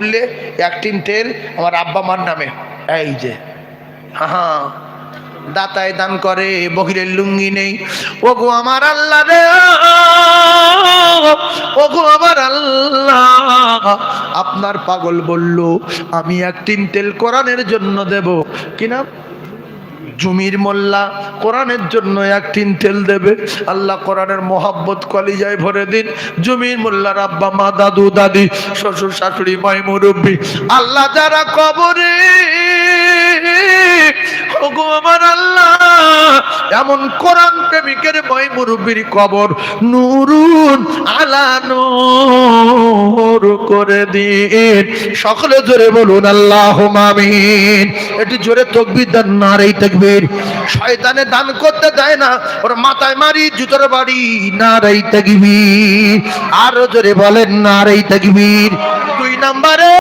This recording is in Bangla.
বললে এক টিন তেল আমার আব্বা মার নামে, এই যে হ্যাঁ দাতায় দান করে, বহিরের লুঙ্গি নেই। ওগো আমার আল্লাহ রে, ওগো আমার আল্লাহ, আপনার পাগল বলল আমি এক টিন তেল কোরআনের জন্য দেব। কি নাম? জমির মোল্লা কোরআনের জন্য এক টিন তেল দেবে। আল্লাহ কোরআনের মোহাব্বত কলিজায় ভরে দিন। জমির মোল্লার আব্বা মা, দাদু দাদি, শ্বশুর শাশুড়ি, মাই মুরব্বী, আল্লাহ যারা কবরে, ওগো আমার আল্লাহ, এমন কোরআন প্রেমিকের মাই মুরব্বীর কবর নূরুন আলা নূর করে দিন। সকলে জোরে বলুন আল্লাহুম্মা আমিন। একটু জোরে তাকবীর দেন, নারে তাকবীর। শয়তানে দান করতে দেয় না, ওর মাথায় মারি জুতোর বাড়ি, নারে তাকবীর। আরো জোরে বলেন নারে তাকবীর। 2 নম্বরে